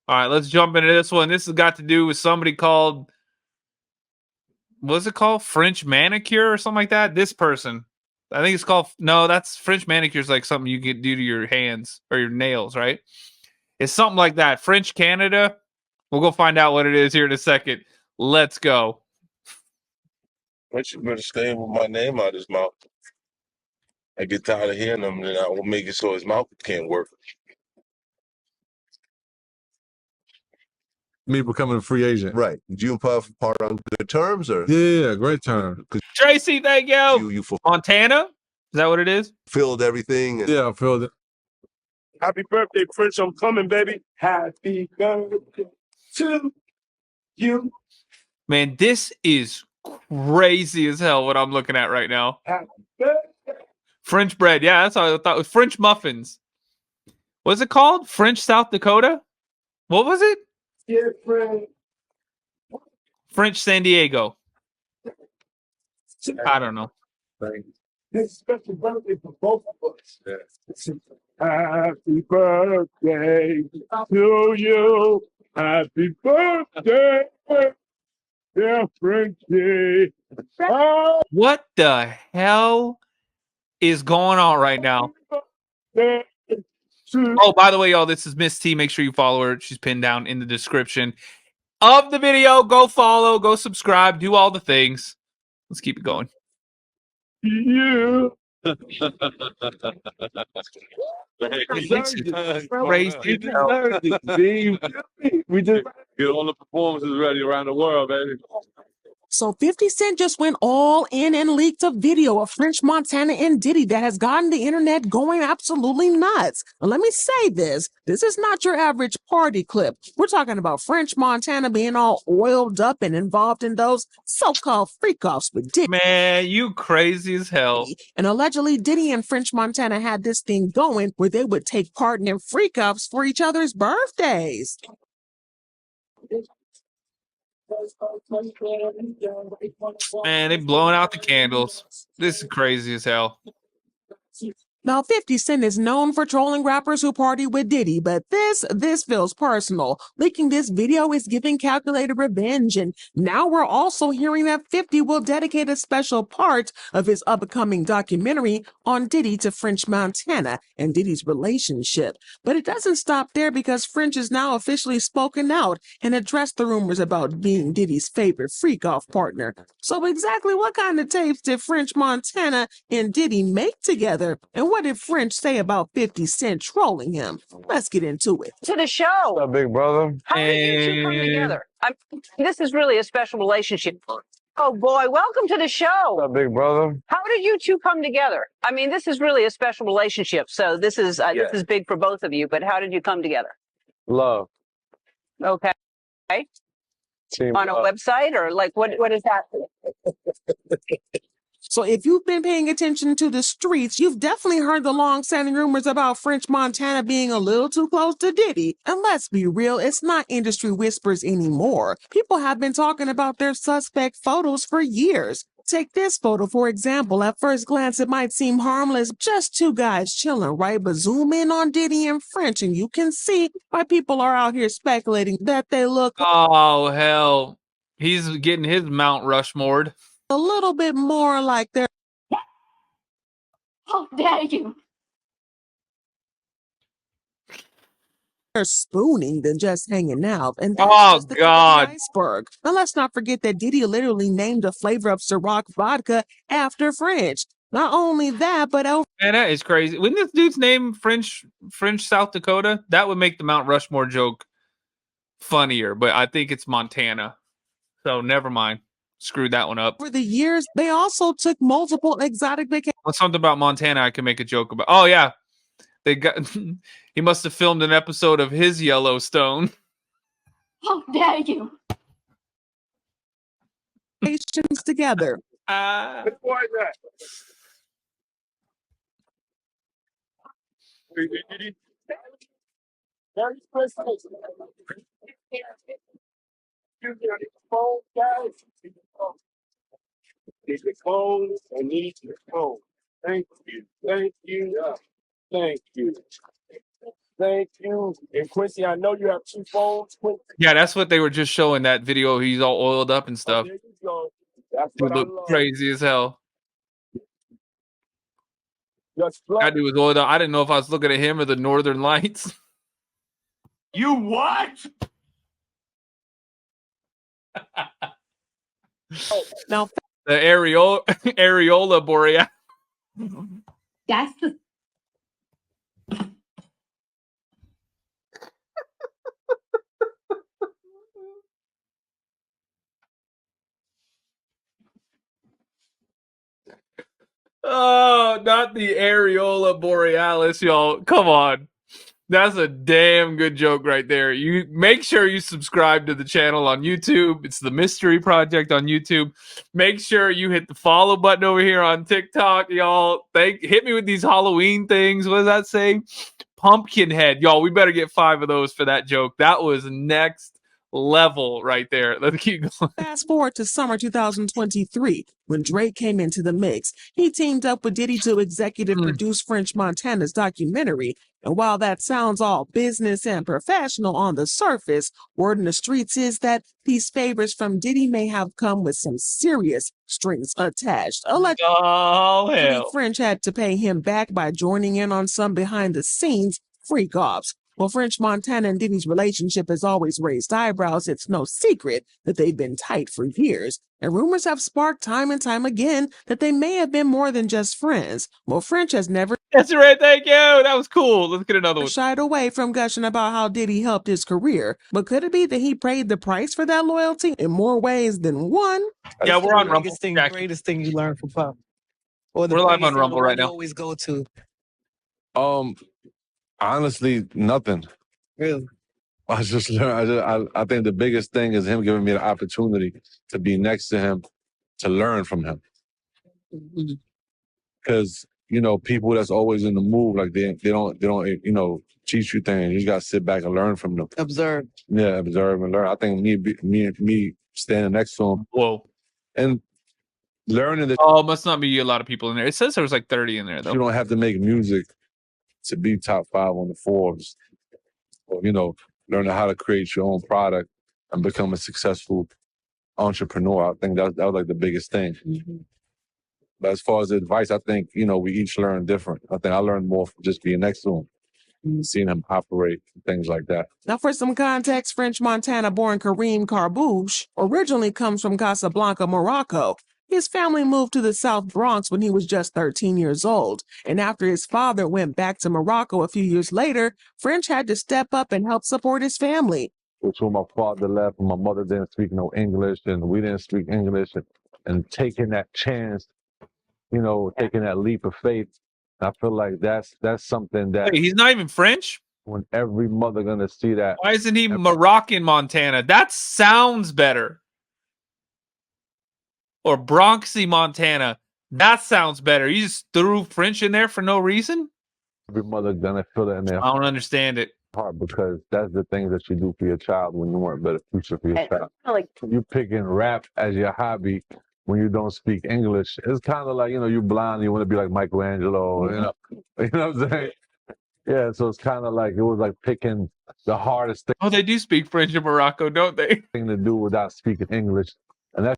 All right, let's jump into this one. This has got to do with somebody called, what's it called? French manicure or something like that? This person. I think it's called, no, that's French manicure is like something you can do to your hands or your nails, right? It's something like that. French Canada. We'll go find out what it is here in a second. Let's go. But you better stay with my name out his mouth. I get tired of hearing him, and I will make it so his mouth can't work. Me becoming a free agent. Right. Did you and Puff part on good terms, or? Yeah, great term. Tracy, thank you. You Montana? Is that what it is? fulfilled everything. And Yeah, I feel that. Happy birthday, Prince. I'm coming, baby. Happy birthday to you. Man, this is crazy as hell what I'm looking at right now. Happy birthday. French bread. Yeah, that's what I thought. It was French muffins. What's it called? French South Dakota? What was it? Yeah, friend. French San Diego. I don't know. This special birthday for both of us. Yeah. Happy birthday to you. Happy birthday, dear Frenchie. Oh, What the hell is going on right now? Oh, by the way, y'all, this is Miss T. Make sure you follow her. She's pinned down in the description of the video. Go follow, go subscribe, do all the things. Let's keep it going. You. Crazy. We just get all the performances ready around the world, baby. So 50 Cent just went all in and leaked a video of French Montana and Diddy that has gotten the internet going absolutely nuts. And let me say this is not your average party clip. We're talking about French Montana being all oiled up and involved in those so-called freak-offs with Diddy. Man, you crazy as hell. And allegedly Diddy and French Montana had this thing going where they would take part in freak-offs for each other's birthdays. Man, they blowing out the candles. This is crazy as hell. Now, 50 Cent is known for trolling rappers who party with Diddy, but this feels personal. Leaking this video is giving calculated revenge, and now we're also hearing that 50 will dedicate a special part of his upcoming documentary on Diddy to French Montana and Diddy's relationship. But it doesn't stop there because French is now officially spoken out and addressed the rumors about being Diddy's favorite freak-off partner. So exactly what kind of tapes did French Montana and Diddy make together? And what did French say about 50 Cent trolling him? Let's get into it. To the show. What's up, big brother? How did you two come together? This is really a special relationship. Oh boy, welcome to the show. What's up, big brother? How did you two come together? I mean, this is really a special relationship. So this is big for both of you. But how did you come together? Love. Okay. Team On a website or like what is that? So if you've been paying attention to the streets, you've definitely heard the long-standing rumors about French Montana being a little too close to Diddy. And let's be real, it's not industry whispers anymore. People have been talking about their suspect photos for years. Take this photo, for example. At first glance, it might seem harmless, just two guys chilling, right? But zoom in on Diddy and French, and you can see why people are out here speculating that they look Oh, hell. He's getting his Mount Rushmore. a little bit more like they're How dare you? spooning than just hanging out. And that's Oh, just the tip of God. the iceberg. Now let's not forget that Diddy literally named a flavor of Ciroc vodka after French. Not only that, but Man, that is crazy. Wouldn't this dude's name French South Dakota? That would make the Mount Rushmore joke funnier, but I think it's Montana. So never mind. Screwed that one up. over the years, they also took multiple exotic vacations. What's something about Montana I can make a joke about? Oh, yeah. They got he must have filmed an episode of his Yellowstone. How dare you? Together. Why is that? Very special. You got your phone, guys. Need your phone. I need your phone. Thank you. Thank you. Thank you. Thank you. And Quincy, I know you have 2 phones. Quincy, Yeah, that's what they were just showing that video. He's all oiled up and oh, stuff. there you go. That's Dude what I looked love. crazy as hell. Just That flow. dude was oiled up. I didn't know if I was looking at him or the Northern Lights. You what? Now, The areola borealis. That's the Oh, not the areola borealis, y'all. Come on. That's a damn good joke right there. You make sure you subscribe to the channel on YouTube. It's the Mystery Project on YouTube. Make sure you hit the follow button over here on TikTok, y'all. Hit me with these Halloween things. What does that say? Pumpkin head. Y'all, we better get 5 of those for that joke. That was next level right there. Let's keep going. fast forward to summer 2023, when Drake came into the mix. He teamed up with Diddy to executive produce French Montana's documentary. And while that sounds all business and professional on the surface, word in the streets is that these favors from Diddy may have come with some serious strings attached. Allegedly, Oh, hell. French had to pay him back by joining in on some behind-the-scenes freak-offs. Well, French Montana and Diddy's relationship has always raised eyebrows. It's no secret that they've been tight for years. And rumors have sparked time and time again that they may have been more than just friends. Well, French has never That's right. Thank you. That was cool. Let's get another one. shied away from gushing about how Diddy helped his career. But could it be that he paid the price for that loyalty in more ways than one? Yeah, we're on Rumble. Biggest thing, Jackie. greatest thing you learned from Pop, or the We're live biggest on thing, Rumble the right one you now. always go to. Honestly, nothing. Really, I just learned. I think the biggest thing is him giving me the opportunity to be next to him, to learn from him. Because people that's always in the move, like they don't teach you things. You just gotta sit back and learn from them. observe. Yeah, observe and learn. I think me standing next to him Whoa. and learning that Oh, must not be a lot of people in there. It says there was like 30 in there, though. you don't have to make music to be top 5 on the Forbes, or learning how to create your own product and become a successful entrepreneur. I think that was like the biggest thing. But as far as advice, I think we each learn different. I think I learned more from just being next to him, seeing him operate, things like that. Now, for some context, French Montana-born Kareem Carbouche originally comes from Casablanca, Morocco. His family moved to the South Bronx when he was just 13 years old. And after his father went back to Morocco a few years later, French had to step up and help support his family. Which when my father left and my mother didn't speak no English and we didn't speak English, and taking that chance, taking that leap of faith. I feel like that's something that Wait, he's not even French? when every mother gonna see that. Why isn't he Moroccan Montana? That sounds better. Or Bronxy Montana. That sounds better. You just threw French in there for no reason? Every mother gonna feel it in their I don't understand it. heart, because that's the things that you do for your child when you want a better future for your child. Like, You picking rap as your hobby when you don't speak English. It's kind of like, you blind, you want to be like Michelangelo, you know what I'm saying? Yeah, so it's kind of like, it was like picking the hardest Oh, they do speak French in Morocco, don't they? thing to do without speaking English. And that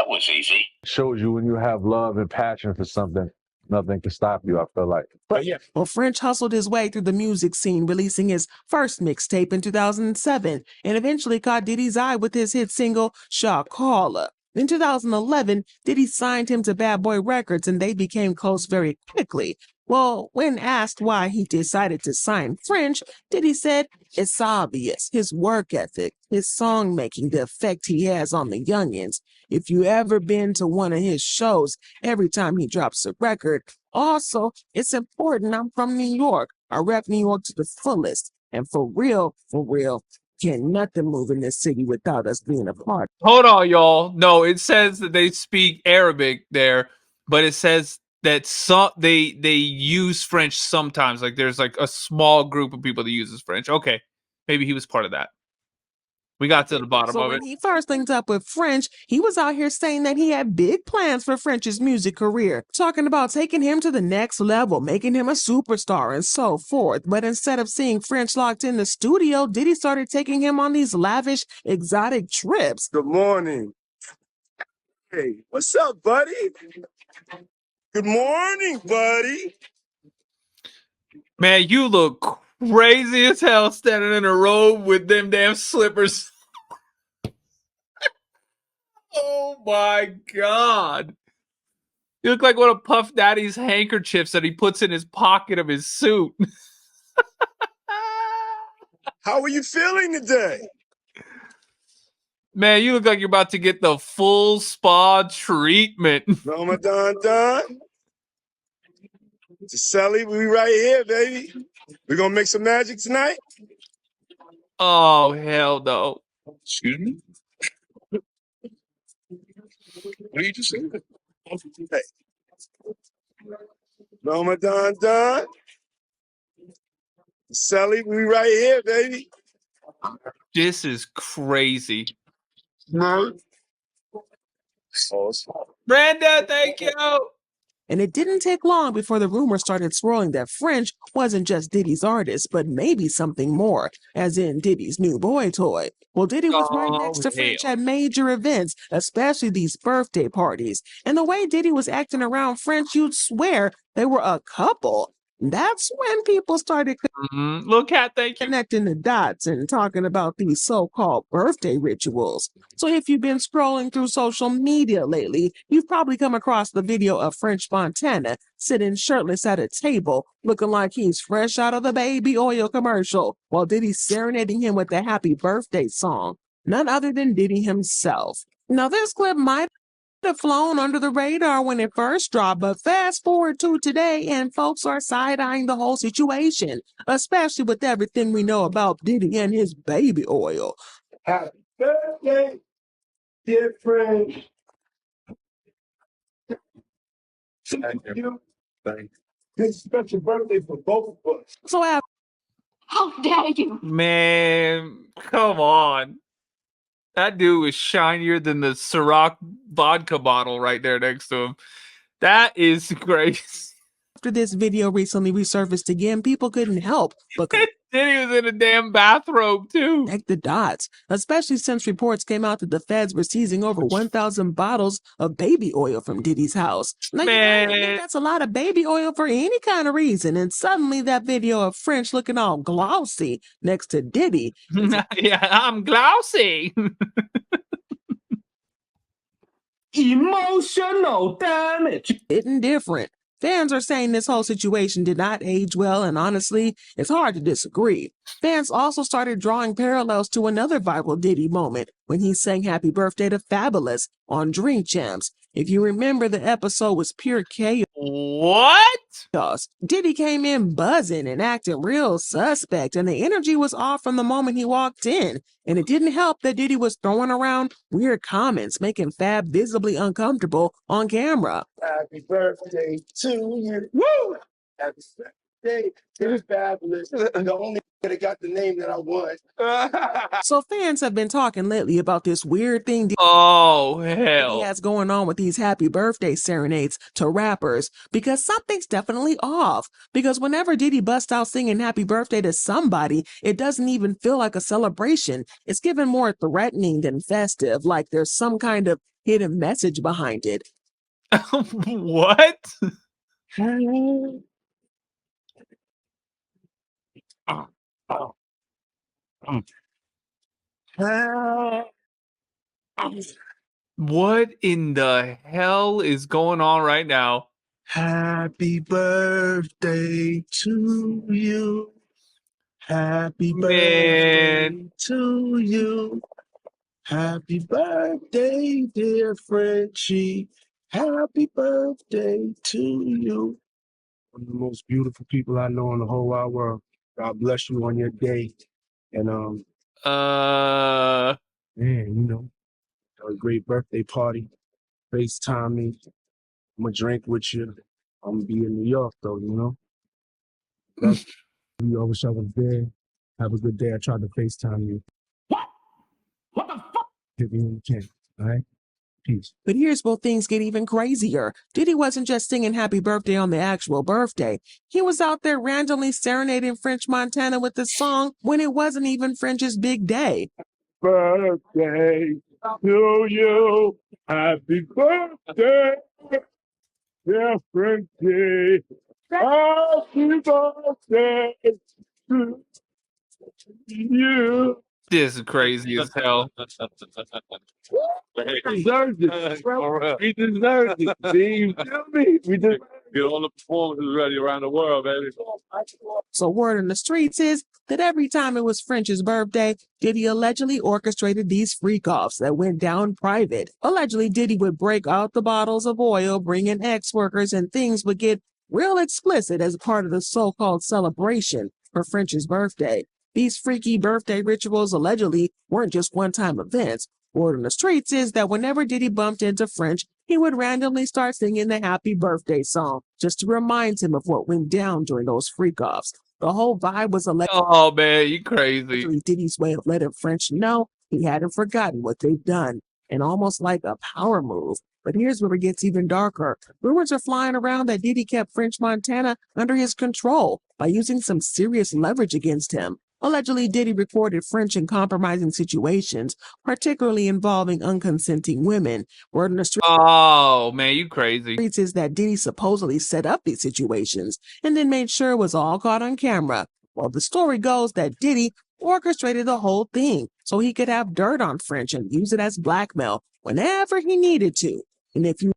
was easy. shows you when you have love and passion for something, nothing can stop you, I feel like. But yeah, well, French hustled his way through the music scene, releasing his first mixtape in 2007, and eventually caught Diddy's eye with his hit single, Shakala. In 2011, Diddy signed him to Bad Boy Records, and they became close very quickly. Well, when asked why he decided to sign French, Diddy said, it's obvious. His work ethic, his song making, the effect he has on the youngins. If you ever been to one of his shows, every time he drops a record. Also, it's important. I'm from New York. I rep New York to the fullest. And for real, can nothing move in this city without us being a part. Hold on, y'all. No, it says that they speak Arabic there, but it says that they use French sometimes. Like there's like a small group of people that uses French. Okay, maybe he was part of that. We got to the bottom So of when it. he first linked up with French, he was out here saying that he had big plans for French's music career, talking about taking him to the next level, making him a superstar, and so forth. But instead of seeing French locked in the studio, Diddy started taking him on these lavish, exotic trips. Good morning. Hey, what's up, buddy? Good morning, buddy. Man, you look crazy as hell standing in a robe with them damn slippers. Oh my god. You look like one of Puff Daddy's handkerchiefs that he puts in his pocket of his suit. How are you feeling today? Man, you look like you're about to get the full spa treatment. Ramadan done. Sally, we right here, baby. We gonna make some magic tonight? Oh, hell no. Excuse me? What are you just saying? Hey. Ramadan done. Sally, we right here, baby. This is crazy. No. Brenda, thank you. And it didn't take long before the rumor started swirling that French wasn't just Diddy's artist, but maybe something more, as in Diddy's new boy toy. Well, Diddy was right next to French at major events, especially these birthday parties. And the way Diddy was acting around French, you'd swear they were a couple. That's when people started Look at, thank you. connecting the dots and talking about these so-called birthday rituals. So if you've been scrolling through social media lately, you've probably come across the video of French Montana sitting shirtless at a table, looking like he's fresh out of the baby oil commercial, while Diddy's serenading him with the happy birthday song. None other than Diddy himself. Now this clip might have flown under the radar when it first dropped, but fast forward to today and folks are side-eyeing the whole situation, especially with everything we know about Diddy and his baby oil. Happy birthday, dear friend. Thank you. Thank you. This is a special birthday for both of us. So after How dare you? Man, come on. That dude is shinier than the Ciroc vodka bottle right there next to him. That is crazy. this video recently resurfaced again, people couldn't help but Diddy was in a damn bathrobe too. connect the dots, especially since reports came out that the feds were seizing over 1,000 bottles of baby oil from Diddy's house. Now, you gotta admit, that's a lot of baby oil for any kind of reason. And suddenly that video of French looking all glossy next to Diddy. Yeah, I'm glossy. Emotional damage. Hitting different. Fans are saying this whole situation did not age well, and honestly, it's hard to disagree. Fans also started drawing parallels to another viral Diddy moment when he sang Happy Birthday to Fabulous on Drink Champs. If you remember, the episode was pure chaos. What? Diddy came in buzzing and acting real suspect, and the energy was off from the moment he walked in. And it didn't help that Diddy was throwing around weird comments, making Fab visibly uncomfortable on camera. Happy birthday to you. Woo! Happy birthday to Fabulous. The only that got the name that I want. So fans have been talking lately about this weird thing Oh, he hell. has going on with these happy birthday serenades to rappers, because something's definitely off. Because whenever Diddy busts out singing happy birthday to somebody, it doesn't even feel like a celebration. It's given more threatening than festive, like there's some kind of hidden message behind it. What? What in the hell is going on right now? Happy birthday to you. Happy birthday Man. to you. Happy birthday, dear Frenchie. Happy birthday to you. One of the most beautiful people I know in the whole wide world. God bless you on your day. And man, you know, a great birthday party. FaceTime me. I'm gonna drink with you. I'm gonna be in New York though, you know. Love you. I wish I was there. Have a good day. I tried to FaceTime you. Hit me when you can. All right? Peace. But here's where things get even crazier. Diddy wasn't just singing happy birthday on the actual birthday. He was out there randomly serenading French Montana with the song when it wasn't even French's big day. Birthday to you. Happy birthday, dear Frenchie. Happy birthday to you. This is crazy as hell. He deserves it. He deserves it. See, you feel me? We just get all the performances ready around the world, baby. So word in the streets is that every time it was French's birthday, Diddy allegedly orchestrated these freak-offs that went down private. Allegedly, Diddy would break out the bottles of oil, bring in ex-workers, and things would get real explicit as part of the so-called celebration for French's birthday. These freaky birthday rituals allegedly weren't just one-time events. Word on the streets is that whenever Diddy bumped into French, he would randomly start singing the happy birthday song just to remind him of what went down during those freak-offs. The whole vibe was Oh man, you crazy. Diddy's way of letting French know he hadn't forgotten what they've done, and almost like a power move. But here's where it gets even darker. Rumors are flying around that Diddy kept French Montana under his control by using some serious leverage against him. Allegedly, Diddy recorded French in compromising situations, particularly involving unconsenting women. Word on the street Oh man, you crazy. is that Diddy supposedly set up these situations and then made sure it was all caught on camera. Well, the story goes that Diddy orchestrated the whole thing so he could have dirt on French and use it as blackmail whenever he needed to. And if you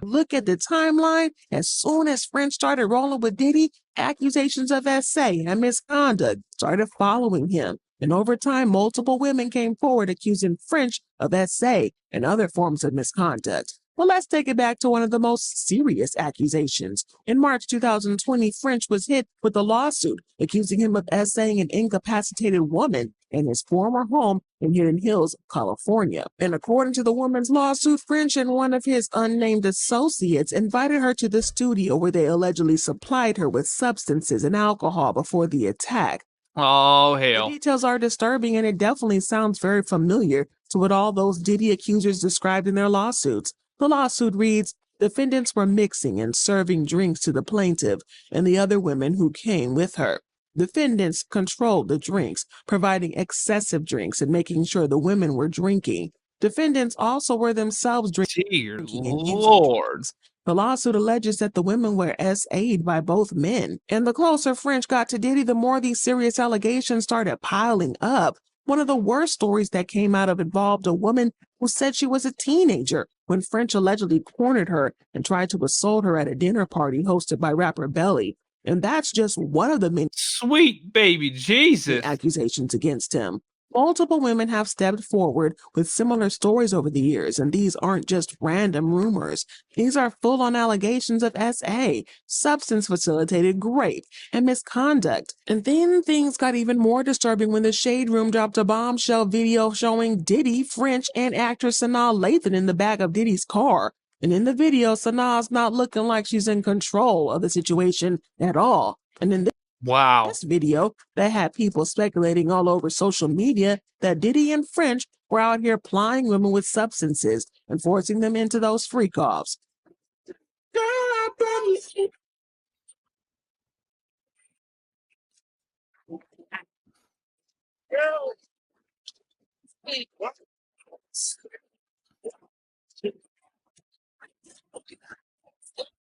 look at the timeline, as soon as French started rolling with Diddy, accusations of SA and misconduct started following him. And over time, multiple women came forward accusing French of SA and other forms of misconduct. Well, let's take it back to one of the most serious accusations. In March 2020, French was hit with a lawsuit accusing him of SAing an incapacitated woman in his former home in Hidden Hills, California. And according to the woman's lawsuit, French and one of his unnamed associates invited her to the studio where they allegedly supplied her with substances and alcohol before the attack. Oh hell. The details are disturbing, and it definitely sounds very familiar to what all those Diddy accusers described in their lawsuits. The lawsuit reads, defendants were mixing and serving drinks to the plaintiff and the other women who came with her. Defendants controlled the drinks, providing excessive drinks and making sure the women were drinking. Defendants also were themselves drinking. Dear and using Lord. drugs. The lawsuit alleges that the women were SA'd by both men. And the closer French got to Diddy, the more these serious allegations started piling up. One of the worst stories that came out of involved a woman who said she was a teenager when French allegedly cornered her and tried to assault her at a dinner party hosted by rapper Belly. And that's just one of the many Sweet baby Jesus. accusations against him. Multiple women have stepped forward with similar stories over the years, and these aren't just random rumors. These are full-on allegations of SA, substance-facilitated rape, and misconduct. And then things got even more disturbing when the Shade Room dropped a bombshell video showing Diddy, French, and actress Sanaa Lathan in the back of Diddy's car. And in the video, Sanaa's not looking like she's in control of the situation at all. And in this video that had people speculating all over social media that Diddy and French were out here plying women with substances and forcing them into those freak-offs.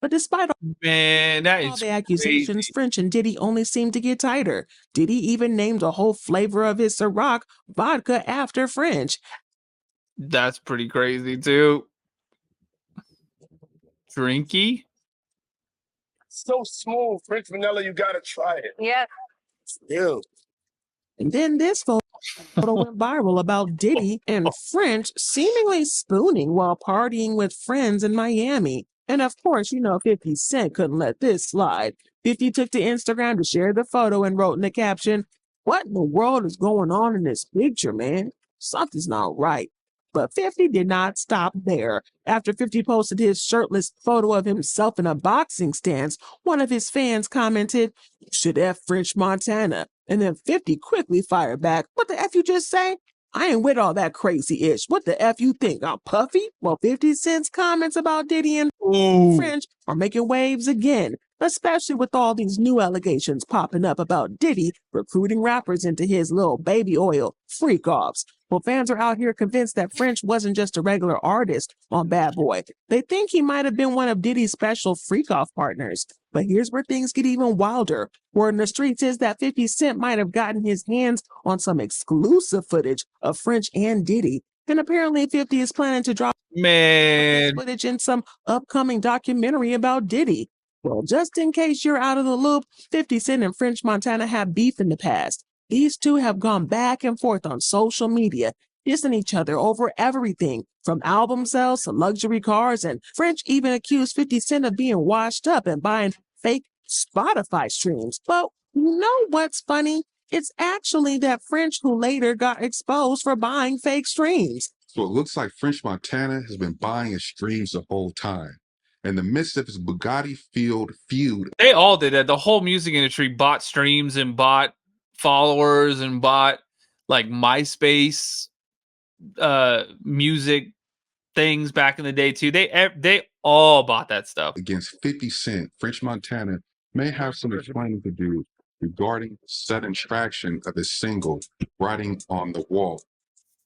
But despite Man, that all is the accusations, crazy. French and Diddy only seemed to get tighter. Diddy even named a whole flavor of his Ciroc vodka after French. That's pretty crazy too. Drinky? So smooth, French vanilla. You gotta try it. Yeah. Ew. And then this photo went viral about Diddy and French seemingly spooning while partying with friends in Miami. And of course, 50 Cent couldn't let this slide. 50 took to Instagram to share the photo and wrote in the caption, "What in the world is going on in this picture, man? Something's not right." But 50 did not stop there. After 50 posted his shirtless photo of himself in a boxing stance, one of his fans commented, "You should F French Montana." And then 50 quickly fired back, "What the F you just say?" I ain't with all that crazy ish. What the F you think? I'm puffy? Well, 50 Cent's comments about Diddy and French are making waves again, especially with all these new allegations popping up about Diddy recruiting rappers into his little baby oil freak-offs. Well, fans are out here convinced that French wasn't just a regular artist on Bad Boy. They think he might have been one of Diddy's special freak-off partners. But here's where things get even wilder. Word in the streets is that 50 Cent might have gotten his hands on some exclusive footage of French and Diddy. And apparently 50 is planning to drop this footage in some upcoming documentary about Diddy. Well, just in case you're out of the loop, 50 Cent and French Montana have beef in the past. These two have gone back and forth on social media, dissing each other over everything, from album sales to luxury cars, and French even accused 50 Cent of being washed up and buying fake Spotify streams. But you know what's funny? It's actually that French who later got exposed for buying fake streams. So it looks like French Montana has been buying his streams the whole time. In the midst of his Bugatti feud. They all did that. The whole music industry bought streams and bought followers and bought like MySpace music things back in the day too. They all bought that stuff. Against 50 Cent, French Montana may have some explaining to do regarding sudden traction of his single, Writing on the Wall.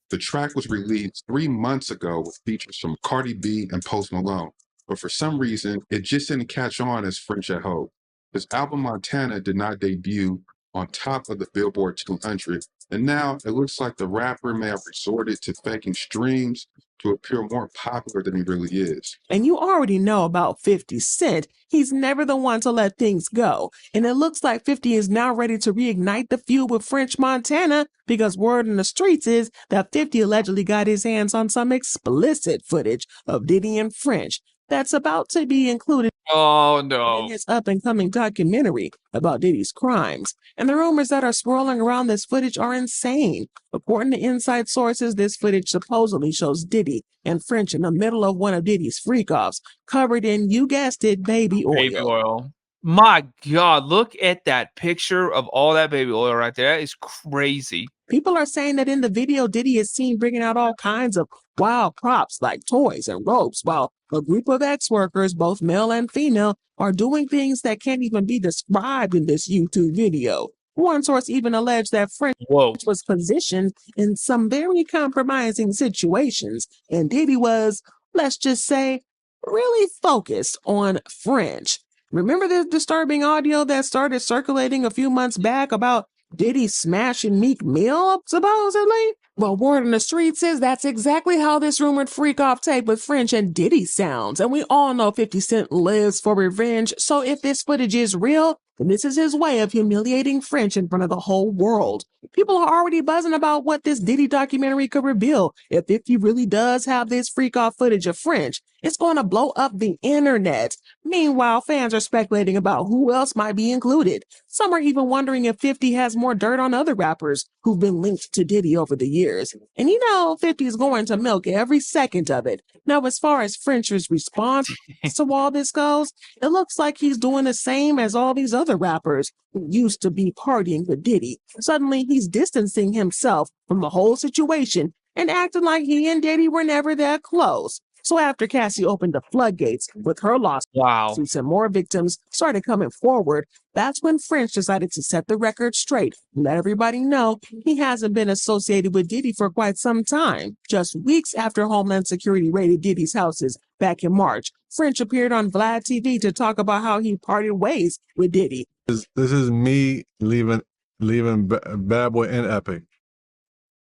The track was released 3 months ago with features from Cardi B and Post Malone, but for some reason, it just didn't catch on as French had hoped. His album Montana did not debut on top of the Billboard 200, and now it looks like the rapper may have resorted to faking streams to appear more popular than he really is. And you already know about 50 Cent. He's never the one to let things go. And it looks like 50 is now ready to reignite the feud with French Montana, because word in the streets is that 50 allegedly got his hands on some explicit footage of Diddy and French that's about to be included in his up-and-coming documentary about Diddy's crimes. And the rumors that are swirling around this footage are insane. According to inside sources, this footage supposedly shows Diddy and French in the middle of one of Diddy's freak-offs, covered in, you guessed it, baby oil. Baby oil. My God, look at that picture of all that baby oil right there. That is crazy. People are saying that in the video, Diddy is seen bringing out all kinds of wild props like toys and ropes, while a group of ex-workers, both male and female, are doing things that can't even be described in this YouTube video. One source even alleged that French was positioned in some very compromising situations, and Diddy was, let's just say, really focused on French. Remember the disturbing audio that started circulating a few months back about Diddy smashing Meek Mill, supposedly? Well, word in the streets is that's exactly how this rumored freak-off tape with French and Diddy sounds. And we all know 50 Cent lives for revenge, so if this footage is real, then this is his way of humiliating French in front of the whole world. People are already buzzing about what this Diddy documentary could reveal. If 50 really does have this freak-off footage of French, it's going to blow up the internet. Meanwhile, fans are speculating about who else might be included. Some are even wondering if 50 has more dirt on other rappers who've been linked to Diddy over the years. And you know, 50 is going to milk every second of it. Now, as far as French's response to all this goes, it looks like he's doing the same as all these other rappers who used to be partying with Diddy. Suddenly, he's distancing himself from the whole situation and acting like he and Diddy were never that close. So after Cassie opened the floodgates with her lawsuits and more victims started coming forward, that's when French decided to set the record straight and let everybody know he hasn't been associated with Diddy for quite some time. Just weeks after Homeland Security raided Diddy's houses back in March, French appeared on Vlad TV to talk about how he parted ways with Diddy. This is me leaving Bad Boy and Epic.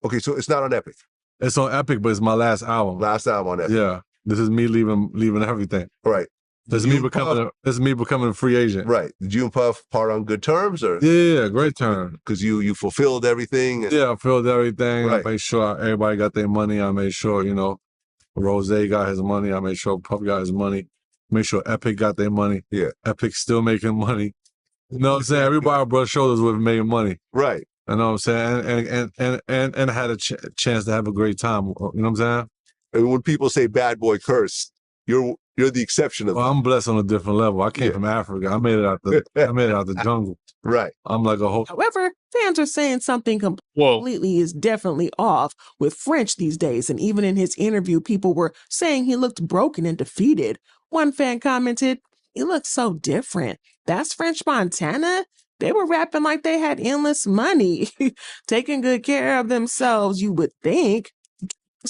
Okay, so it's not on Epic. It's on Epic, but it's my last album. Last album on Epic. Yeah. This is me leaving everything. Right. This is me becoming a free agent. Right. Did you and Puff part on good terms, or? Yeah, great term. Because you fulfilled everything. And... Yeah, I fulfilled everything. Right. I made sure everybody got their money. I made sure, Rose got his money. I made sure Puff got his money. Made sure Epic got their money. Yeah. Epic's still making money. You know what I'm saying? Everybody brushed shoulders with making money. Right. You know what I'm saying? And had a chance to have a great time. You know what I'm saying? And when people say bad boy curse, you're You're the exception of Well, I'm blessed on a different level. I came Yeah. from Africa. I made it out the jungle. Right. I'm like a whole. However, fans are saying something completely is definitely off with French these days, and even in his interview, people were saying he looked broken and defeated. One fan commented, "He looks so different. That's French Montana? They were rapping like they had endless money, taking good care of themselves, you would think."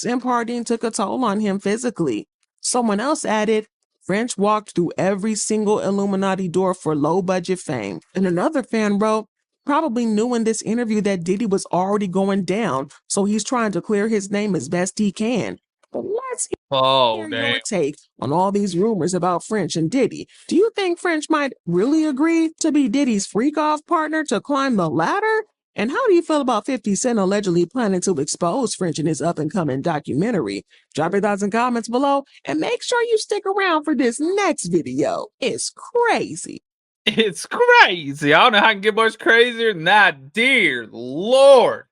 And partying took a toll on him physically. Someone else added, French walked through every single Illuminati door for low budget fame. And another fan wrote, probably knew in this interview that Diddy was already going down, so he's trying to clear his name as best he can. But let's hear your take on all these rumors about French and Diddy. Do you think French might really agree to be Diddy's freak-off partner to climb the ladder? And how do you feel about 50 Cent allegedly planning to expose French in his up-and-coming documentary? Drop your thoughts and comments below, and make sure you stick around for this next video. It's crazy. It's crazy. I don't know how I can get much crazier than that. Dear Lord.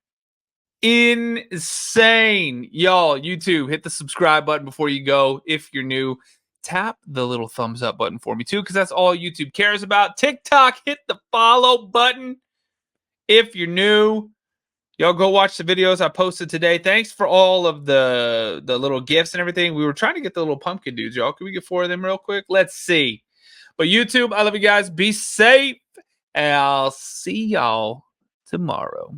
Insane. Y'all, YouTube, hit the subscribe button before you go. If you're new, tap the little thumbs up button for me too, because that's all YouTube cares about. TikTok, hit the follow button. If you're new, y'all go watch the videos I posted today. Thanks for all of the little gifts and everything. We were trying to get the little pumpkin dudes, y'all. Can we get 4 of them real quick? Let's see. But YouTube, I love you guys. Be safe, and I'll see y'all tomorrow.